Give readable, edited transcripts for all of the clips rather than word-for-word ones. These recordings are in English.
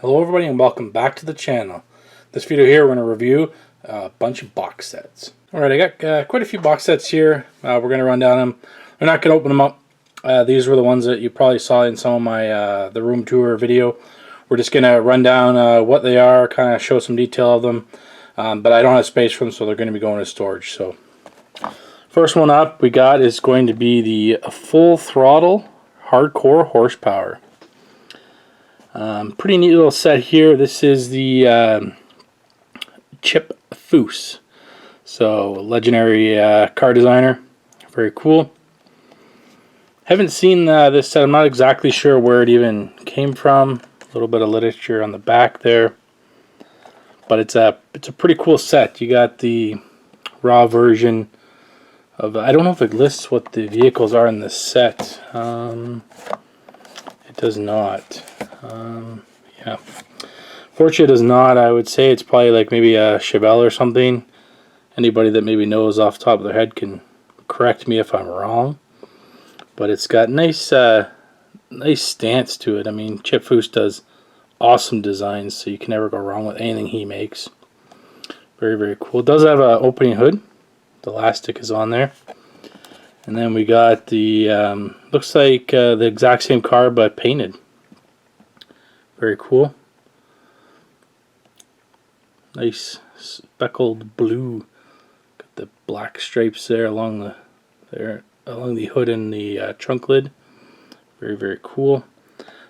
Hello everybody and welcome back to the channel. This video here we're going to review a bunch of box sets. Alright, I got quite a few box sets here. We're going to run down them. We're not going to open them up. These were the ones that you probably saw in some of my the room tour video. We're just going to run down what they are, kind of show some detail of them. But I don't have space for them, so they're going to be going to storage. So, first one up we got is going to be the Full Throttle Hardcore Horsepower. Pretty neat little set here. This is the Chip Foose. So, legendary car designer. Very cool. Haven't seen this set. I'm not exactly sure where it even came from. A little bit of literature on the back there. But it's a pretty cool set. You got the raw version of, I don't know if it lists what the vehicles are in this set. It does not. Yeah. Fortunately, it does not. I would say it's probably like maybe a Chevy or something. Anybody that maybe knows off the top of their head can correct me if I'm wrong. But it's got nice stance to it. I mean, Chip Foose does awesome designs, so you can never go wrong with anything he makes. Very, very cool. It does have an opening hood. The elastic is on there. And then we got the, looks like the exact same car but painted. Very cool. Nice speckled blue. Got the black stripes there along the hood and the trunk lid. Very, very cool.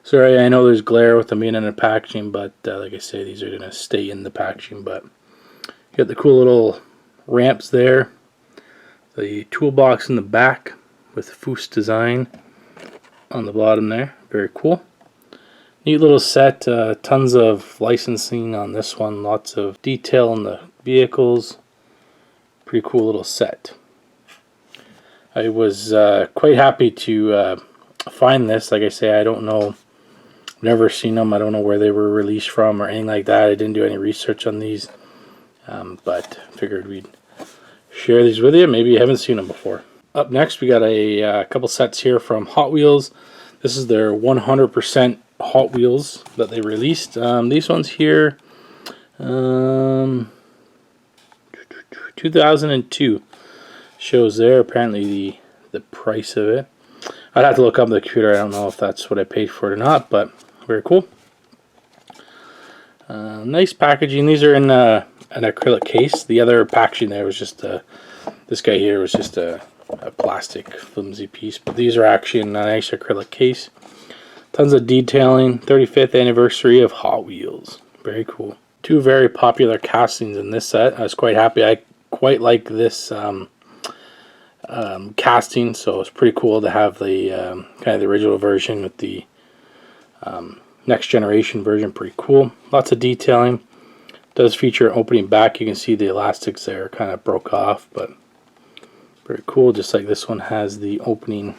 Sorry, I know there's glare with them being in the packaging, but like I say, these are going to stay in the packaging. But you got the cool little ramps there. The toolbox in the back with Foose design on the bottom there. Very cool. Neat little set. Tons of licensing on this one. Lots of detail in the vehicles. Pretty cool little set. I was quite happy to find this. Like I say, I don't know. I've never seen them. I don't know where they were released from or anything like that. I didn't do any research on these. But figured we'd share these with you. Maybe you haven't seen them before. Up next, we got a couple sets here from Hot Wheels. This is their 100% Hot Wheels that they released. These ones here, 2002 shows there. Apparently the price of it. I'd have to look up on the computer. I don't know if that's what I paid for it or not, but very cool. Nice packaging. These are in an acrylic case. The other packaging there was just this guy here was just a plastic flimsy piece, but these are actually in a nice acrylic case. Tons of detailing. 35th anniversary of Hot Wheels. Very cool. Two very popular castings in this set. I was quite happy. I quite like this casting, so it's pretty cool to have the kind of the original version with the next generation version. Pretty cool. Lots of detailing. Does feature an opening back. You can see the elastics there kind of broke off, but very cool. Just like this one has the opening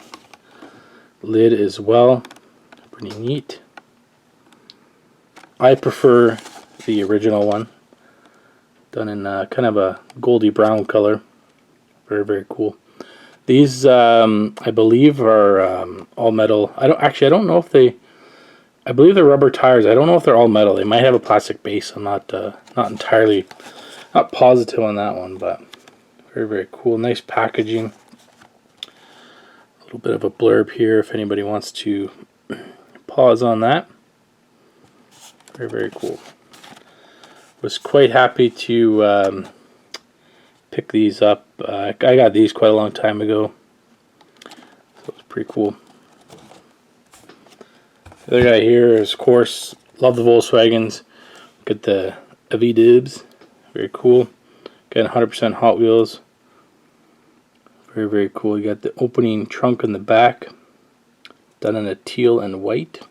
lid as well. Pretty neat. I prefer the original one, done in kind of a goldy brown color. Very, very cool. These I believe are all metal. I don't know if they. I believe they're rubber tires. I don't know if they're all metal. They might have a plastic base. I'm not entirely positive on that one, but very, very cool. Nice packaging. A little bit of a blurb here if anybody wants to pause on that. Very, very cool. Was quite happy to pick these up. I got these quite a long time ago, so it's pretty cool. The other guy here is, of course, love the Volkswagens. Got the V-DUBYAS. Very cool. Got 100% Hot Wheels. Very, very cool. You got the opening trunk in the back, done in a teal and white.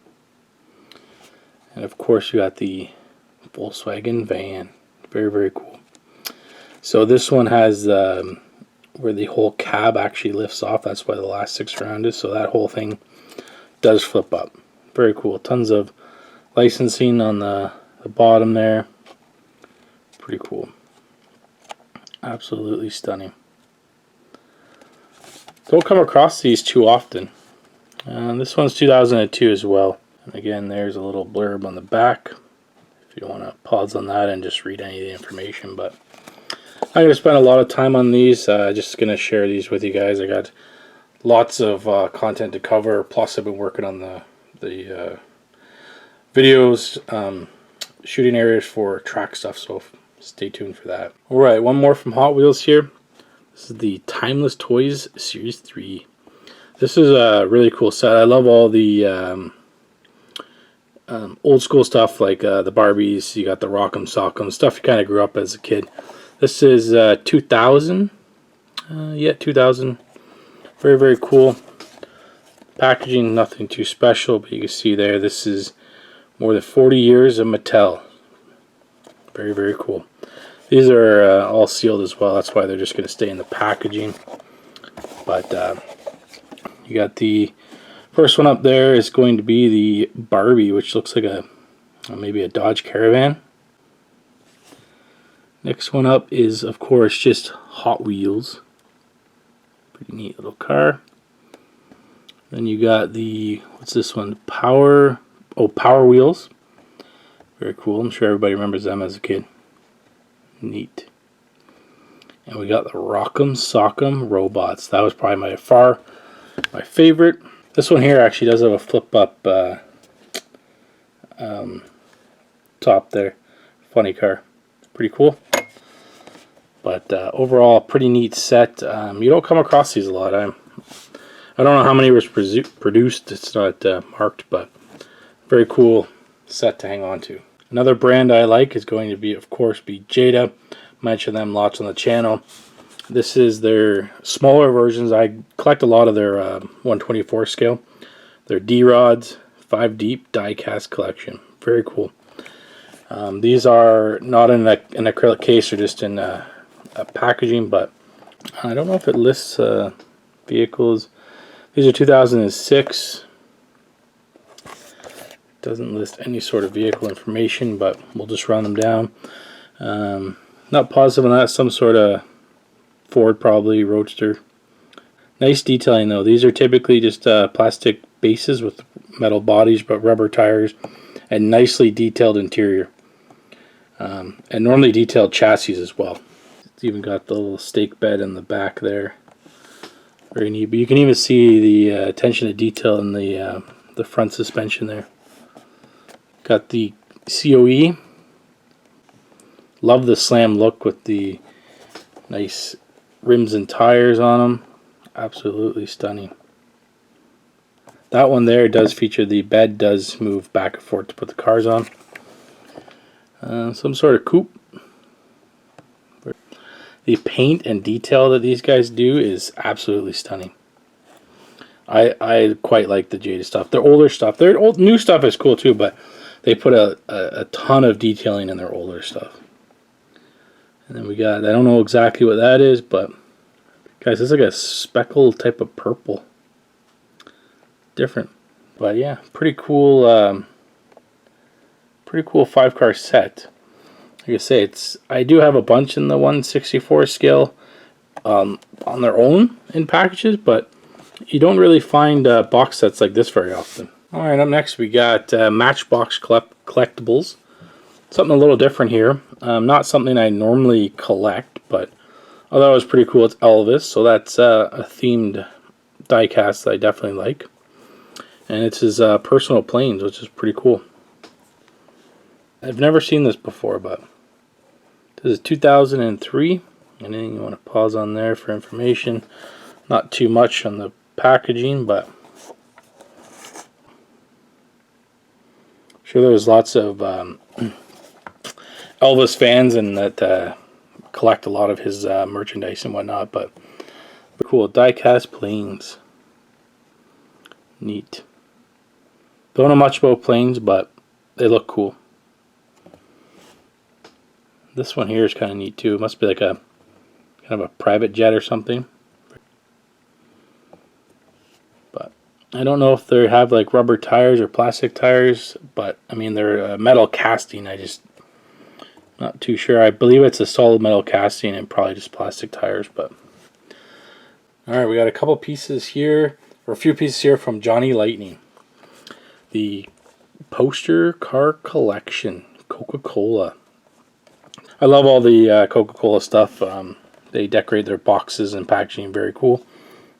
And of course, you got the Volkswagen van. Very, very cool. So this one has where the whole cab actually lifts off. That's why the elastics around it. So that whole thing does flip up. Very cool. Tons of licensing on the bottom there. Pretty cool. Absolutely stunning. Don't come across these too often. This one's 2002 as well. And again, there's a little blurb on the back. if you want to pause on that and just read any of the information. But I'm going to spend a lot of time on these. Just going to share these with you guys. I got lots of content to cover. Plus, I've been working on the videos, shooting areas for track stuff. So stay tuned for that. All right, one more from Hot Wheels here. This is the Timeless Toys Series 3. This is a really cool set. I love all the old school stuff, like the Barbies. You got the Rock'em Sock'em stuff you kind of grew up as a kid. This is 2000. Yeah, 2000. Very, very cool. Packaging, nothing too special, but you can see there, this is more than 40 years of Mattel. Very, very cool. These are all sealed as well. That's why they're just going to stay in the packaging. But you got the first one up there is going to be the Barbie, which looks like maybe a Dodge Caravan. Next one up is, of course, just Hot Wheels. Pretty neat little car. Then you got the, what's this one? Power Wheels. Very cool. I'm sure everybody remembers them as a kid. Neat. And we got the Rock'em Sock'em robots. That was probably my favorite. This one here actually does have a flip up top there. Funny car. Pretty cool. But overall, pretty neat set. You don't come across these a lot. I don't know how many was produced. It's not marked, but very cool set to hang on to. Another brand I like is going to be, of course, Jada. Mention them lots on the channel. This is their smaller versions. I collect a lot of their 1/24 scale. Their D-rods, 5 deep die-cast collection. Very cool. These are not in an acrylic case, or just in a packaging, but I don't know if it lists vehicles. These are 2006. Doesn't list any sort of vehicle information, but we'll just run them down. Not positive on that. Some sort of Ford, probably Roadster. Nice detailing though. These are typically just plastic bases with metal bodies, but rubber tires, and nicely detailed interior. And normally detailed chassis as well. It's even got the little stake bed in the back there. Very neat. But you can even see the attention to detail in the front suspension there. Got the COE. Love the slam look with the nice rims and tires on them. Absolutely stunning. That one there does feature the bed does move back and forth to put the cars on. Some sort of coupe. The paint and detail that these guys do is absolutely stunning. I quite like the Jada stuff. Their older stuff, new stuff is cool too, but they put a ton of detailing in their older stuff. And then we got, I don't know exactly what that is, but guys, it's like a speckled type of purple. Different. But yeah, pretty cool 5-car set. Like I say, I do have a bunch in the 1/64 scale on their own in packages, but you don't really find box sets like this very often. Alright, up next we got MatchBox Collectibles. Something a little different here. Not something I normally collect, but I thought it was pretty cool. It's Elvis, so that's a themed diecast that I definitely like. And it's his personal planes, which is pretty cool. I've never seen this before, but this is 2003. Anything you want to pause on there for information? Not too much on the packaging, but I'm sure there's lots of Elvis fans and that collect a lot of his merchandise and whatnot. But cool, diecast planes. Neat. Don't know much about planes, but they look cool. This one here is kind of neat too. It must be like a kind of a private jet or something. But I don't know if they have like rubber tires or plastic tires, but I mean they're metal casting. Not too sure. I believe it's a solid metal casting and probably just plastic tires. But alright, we got a couple pieces here, or a few pieces here from Johnny Lightning. The Poster Car Collection Coca-Cola. I love all the Coca-Cola stuff. They decorate their boxes and packaging very cool.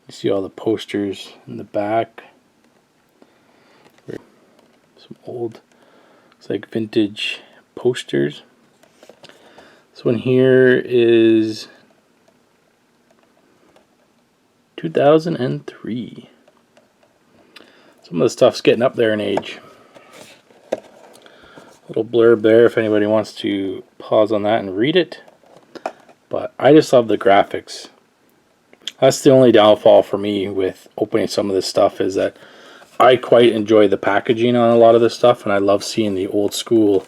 You see all the posters in the back. Some old, it's like vintage posters. This one here is 2003. Some of the stuff's getting up there in age. Little blurb there if anybody wants to pause on that and read it. But I just love the graphics. That's the only downfall for me with opening some of this stuff, is that I quite enjoy the packaging on a lot of this stuff, and I love seeing the old school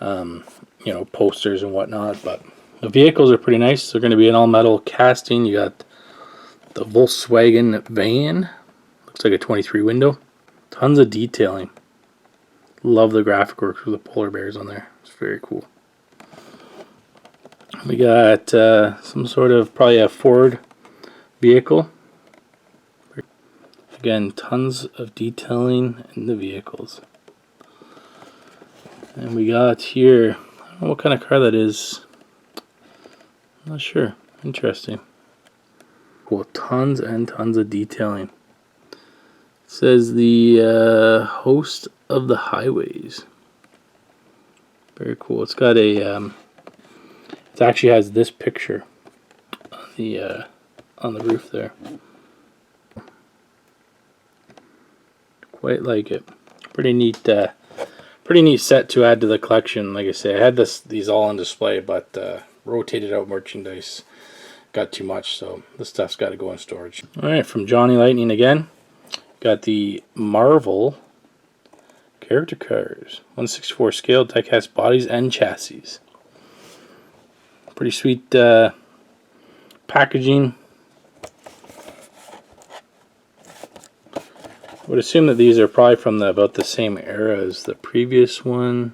you know, posters and whatnot. But the vehicles are pretty nice. They're going to be an all metal casting. You got the Volkswagen van, looks like a 23 window. Tons of detailing. Love the graphic work with the polar bears on there. It's very cool. We got some sort of, probably a Ford vehicle. Again, tons of detailing in the vehicles. And we got here, I don't know what kind of car that is. I'm not sure. Interesting. Cool. Tons and tons of detailing. It says the host of the highways. Very cool. It's got a it actually has this picture on the roof there. Quite like it. Pretty neat set to add to the collection. Like I say, I had these all on display, but rotated out merchandise got too much, so this stuff's got to go in storage. Alright, from Johnny Lightning again. Got the Marvel character cars. 1/64 scale, diecast bodies and chassis. Pretty sweet packaging. I would assume that these are probably from about the same era as the previous one.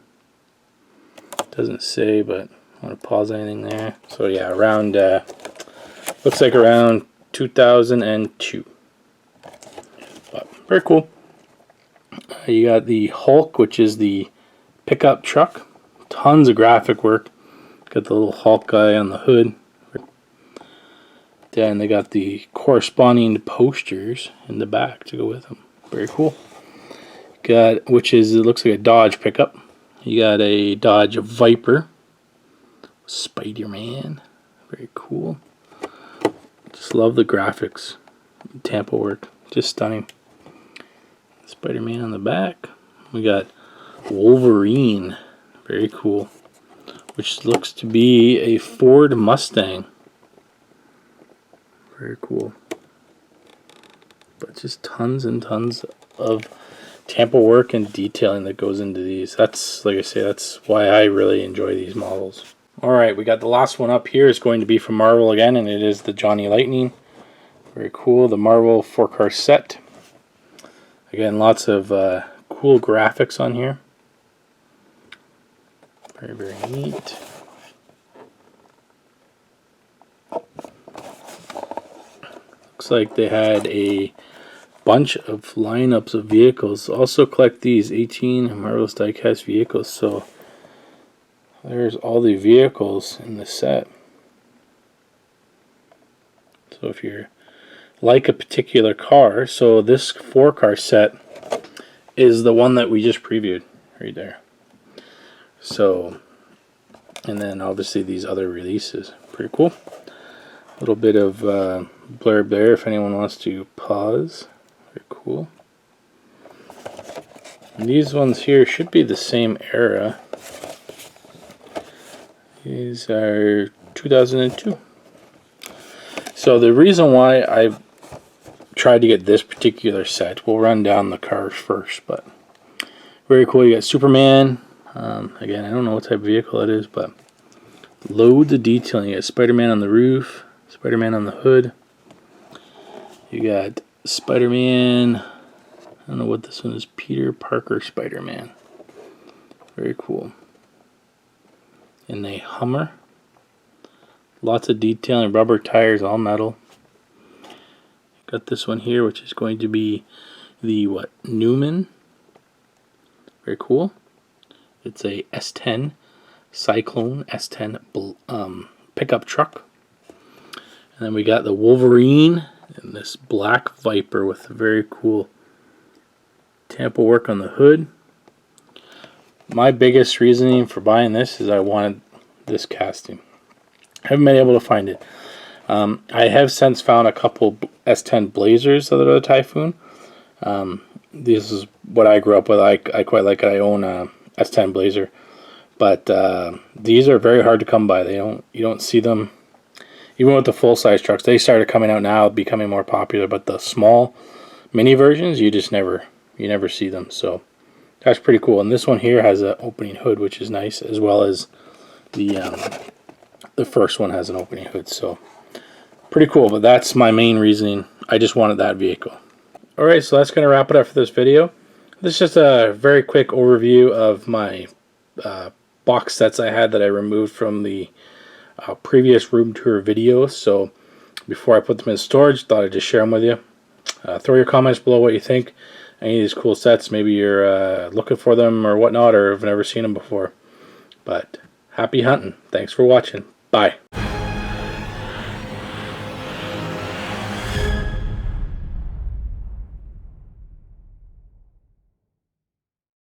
Doesn't say, but I want to pause anything there. So yeah, around looks like around 2002. But very cool. You got the Hulk, which is the pickup truck. Tons of graphic work. Got the little Hulk guy on the hood. Then they got the corresponding posters in the back to go with them. Very cool. Got, which is, it looks like a Dodge pickup. You got a Dodge Viper. Spiderman. Very cool. Just love the graphics. Tampa work. Just stunning. Spiderman on the back. We got Wolverine. Very cool. Which looks to be a Ford Mustang. Very cool. But just tons and tons of Tampa work and detailing that goes into these. That's, like I say, that's why I really enjoy these models. Alright, we got the last one up here. Is going to be from Marvel again, and it is the Johnny Lightning. Very cool. The Marvel 4-car set. Again, lots of cool graphics on here. Very, very neat. Looks like they had a bunch of lineups of vehicles. Also collect these 18 Marvelous Diecast vehicles. So there's all the vehicles in the set. So if you're like a particular car, so this 4-car set is the one that we just previewed right there. So, and then obviously these other releases. Pretty cool. A little bit of blurb there if anyone wants to pause. Very cool. And these ones here should be the same era. These are 2002. So the reason why I tried to get this particular set, we'll run down the cars first, but very cool. You got Superman. Again, I don't know what type of vehicle it is, but loads of detailing. You got Spider-Man on the roof, Spider-Man on the hood. You got Spider-Man. I don't know what this one is. Peter Parker Spider-Man. Very cool. In a Hummer. Lots of detailing, rubber tires, all metal. Got this one here, which is going to be the Newman. Very cool. It's a S10 Cyclone S10 pickup truck. And then we got the Wolverine and this black Viper with very cool Tampa work on the hood. My biggest reasoning for buying this is I wanted this casting. I haven't been able to find it. I have since found a couple S10 Blazers that are the Typhoon. This is what I grew up with. I quite like it. I own a S10 Blazer, but these are very hard to come by. You don't see them even with the full size trucks. They started coming out now, becoming more popular, but the small mini versions you never see them. So that's pretty cool. And this one here has an opening hood, which is nice, as well as the first one has an opening hood. So pretty cool. But that's my main reasoning. I just wanted that vehicle. Alright, so that's going to wrap it up for this video. This is just a very quick overview of my box sets I had that I removed from the previous room tour videos. So before I put them in storage, thought I'd just share them with you. Throw your comments below what you think. Any of these cool sets, maybe you're looking for them or whatnot, or have never seen them before. But happy hunting. Thanks for watching. Bye.